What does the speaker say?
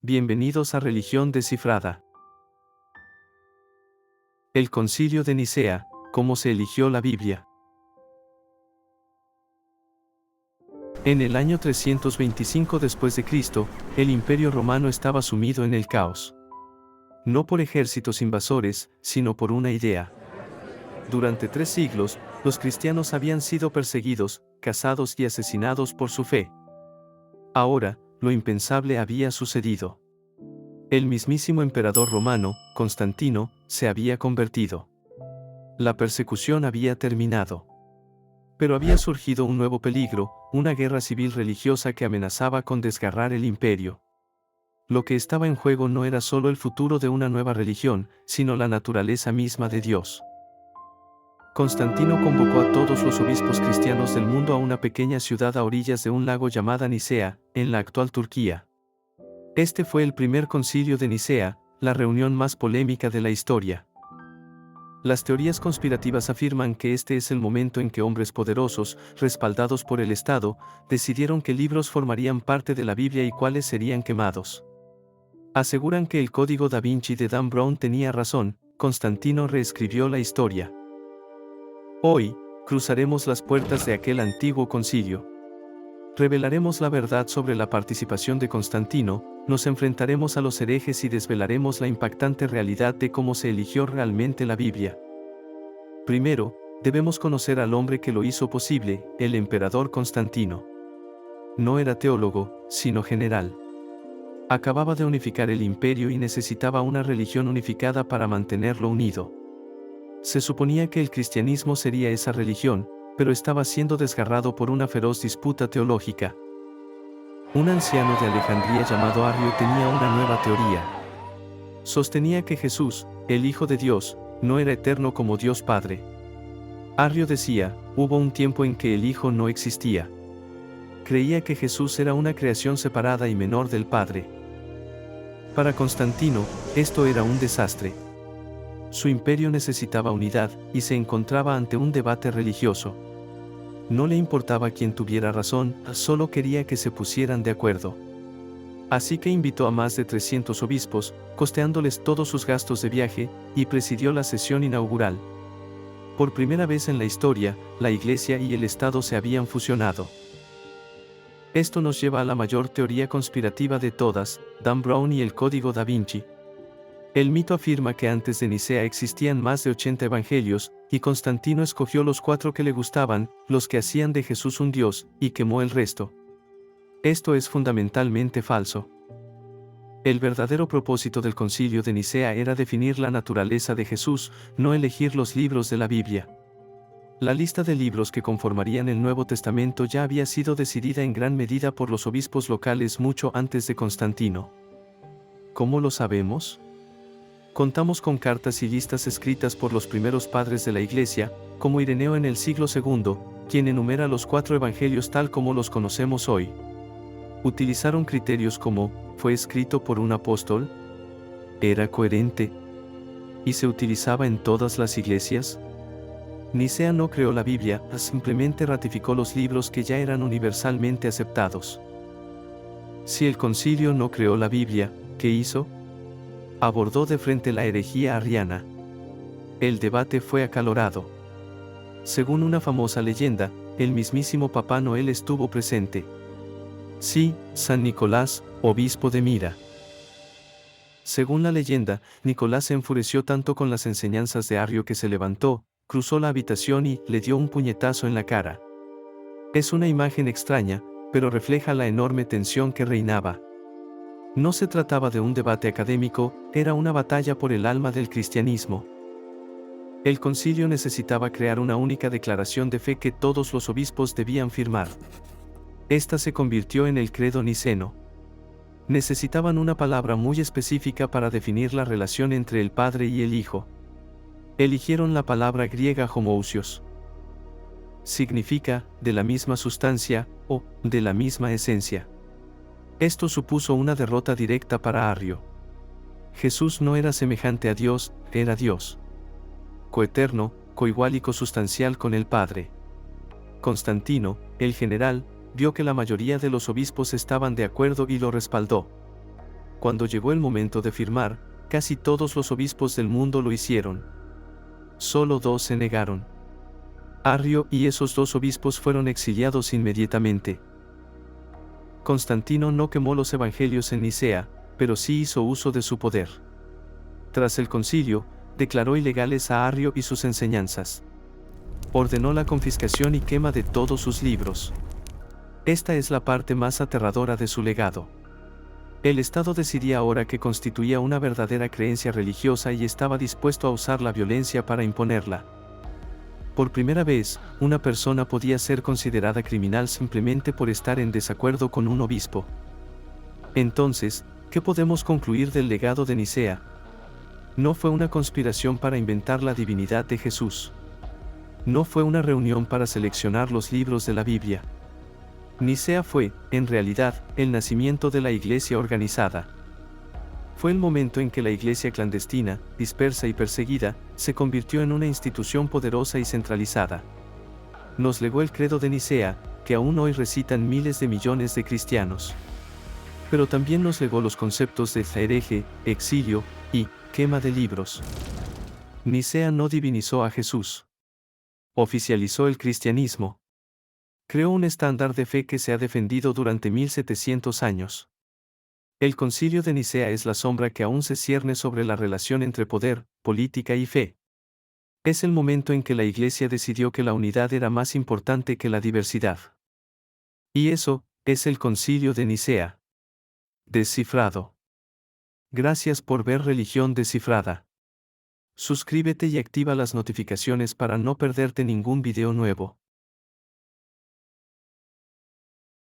Bienvenidos a Religión Descifrada. El Concilio de Nicea, cómo se eligió la Biblia. En el año 325 después de Cristo, el Imperio Romano estaba sumido en el caos. No por ejércitos invasores, sino por una idea. Durante 3 siglos, los cristianos habían sido perseguidos, cazados y asesinados por su fe. Ahora, lo impensable había sucedido. El mismísimo emperador romano, Constantino, se había convertido. La persecución había terminado. Pero había surgido un nuevo peligro, una guerra civil religiosa que amenazaba con desgarrar el imperio. Lo que estaba en juego no era solo el futuro de una nueva religión, sino la naturaleza misma de Dios. Constantino convocó a todos los obispos cristianos del mundo a una pequeña ciudad a orillas de un lago llamada Nicea, en la actual Turquía. Este fue el primer concilio de Nicea, la reunión más polémica de la historia. Las teorías conspirativas afirman que este es el momento en que hombres poderosos, respaldados por el Estado, decidieron qué libros formarían parte de la Biblia y cuáles serían quemados. Aseguran que el Código da Vinci de Dan Brown tenía razón, Constantino reescribió la historia. Hoy, cruzaremos las puertas de aquel antiguo concilio. Revelaremos la verdad sobre la participación de Constantino, nos enfrentaremos a los herejes y desvelaremos la impactante realidad de cómo se eligió realmente la Biblia. Primero, debemos conocer al hombre que lo hizo posible, el emperador Constantino. No era teólogo, sino general. Acababa de unificar el imperio y necesitaba una religión unificada para mantenerlo unido. Se suponía que el cristianismo sería esa religión, pero estaba siendo desgarrado por una feroz disputa teológica. Un anciano de Alejandría llamado Arrio tenía una nueva teoría. Sostenía que Jesús, el Hijo de Dios, no era eterno como Dios Padre. Arrio decía, hubo un tiempo en que el Hijo no existía. Creía que Jesús era una creación separada y menor del Padre. Para Constantino, esto era un desastre. Su imperio necesitaba unidad, y se encontraba ante un debate religioso. No le importaba quién tuviera razón, solo quería que se pusieran de acuerdo. Así que invitó a más de 300 obispos, costeándoles todos sus gastos de viaje, y presidió la sesión inaugural. Por primera vez en la historia, la Iglesia y el Estado se habían fusionado. Esto nos lleva a la mayor teoría conspirativa de todas, Dan Brown y el Código da Vinci. El mito afirma que antes de Nicea existían más de 80 evangelios, y Constantino escogió los 4 que le gustaban, los que hacían de Jesús un Dios, y quemó el resto. Esto es fundamentalmente falso. El verdadero propósito del Concilio de Nicea era definir la naturaleza de Jesús, no elegir los libros de la Biblia. La lista de libros que conformarían el Nuevo Testamento ya había sido decidida en gran medida por los obispos locales mucho antes de Constantino. ¿Cómo lo sabemos? Contamos con cartas y listas escritas por los primeros padres de la Iglesia, como Ireneo en el siglo II, quien enumera los 4 evangelios tal como los conocemos hoy. Utilizaron criterios como, ¿fue escrito por un apóstol? ¿Era coherente? ¿Y se utilizaba en todas las iglesias? Nicea no creó la Biblia, simplemente ratificó los libros que ya eran universalmente aceptados. Si el concilio no creó la Biblia, ¿qué hizo? Abordó de frente la herejía arriana. El debate fue acalorado. Según una famosa leyenda, el mismísimo Papá Noel estuvo presente. Sí, San Nicolás, obispo de Mira. Según la leyenda, Nicolás se enfureció tanto con las enseñanzas de Arrio que se levantó, cruzó la habitación y le dio un puñetazo en la cara. Es una imagen extraña, pero refleja la enorme tensión que reinaba. No se trataba de un debate académico, era una batalla por el alma del cristianismo. El concilio necesitaba crear una única declaración de fe que todos los obispos debían firmar. Esta se convirtió en el credo niceno. Necesitaban una palabra muy específica para definir la relación entre el Padre y el Hijo. Eligieron la palabra griega homoousios. Significa, de la misma sustancia, o, de la misma esencia. Esto supuso una derrota directa para Arrio. Jesús no era semejante a Dios, era Dios. Coeterno, coigual y cosustancial con el Padre. Constantino, el general, vio que la mayoría de los obispos estaban de acuerdo y lo respaldó. cuando llegó el momento de firmar, casi todos los obispos del mundo lo hicieron. Solo 2 se negaron. Arrio y esos 2 obispos fueron exiliados inmediatamente. Constantino no quemó los evangelios en Nicea, pero sí hizo uso de su poder. Tras el concilio, declaró ilegales a Arrio y sus enseñanzas. Ordenó la confiscación y quema de todos sus libros. Esta es la parte más aterradora de su legado. El Estado decidía ahora que constituía una verdadera creencia religiosa y estaba dispuesto a usar la violencia para imponerla. Por primera vez, una persona podía ser considerada criminal simplemente por estar en desacuerdo con un obispo. Entonces, ¿qué podemos concluir del legado de Nicea? No fue una conspiración para inventar la divinidad de Jesús. No fue una reunión para seleccionar los libros de la Biblia. Nicea fue, en realidad, el nacimiento de la iglesia organizada. Fue el momento en que la iglesia clandestina, dispersa y perseguida, se convirtió en una institución poderosa y centralizada. Nos legó el credo de Nicea, que aún hoy recitan miles de millones de cristianos. Pero también nos legó los conceptos de hereje, exilio y quema de libros. Nicea no divinizó a Jesús. Oficializó el cristianismo. Creó un estándar de fe que se ha defendido durante 1700 años. El Concilio de Nicea es la sombra que aún se cierne sobre la relación entre poder, política y fe. Es el momento en que la Iglesia decidió que la unidad era más importante que la diversidad. Y eso, es el Concilio de Nicea. Descifrado. Gracias por ver Religión Descifrada. Suscríbete y activa las notificaciones para no perderte ningún video nuevo.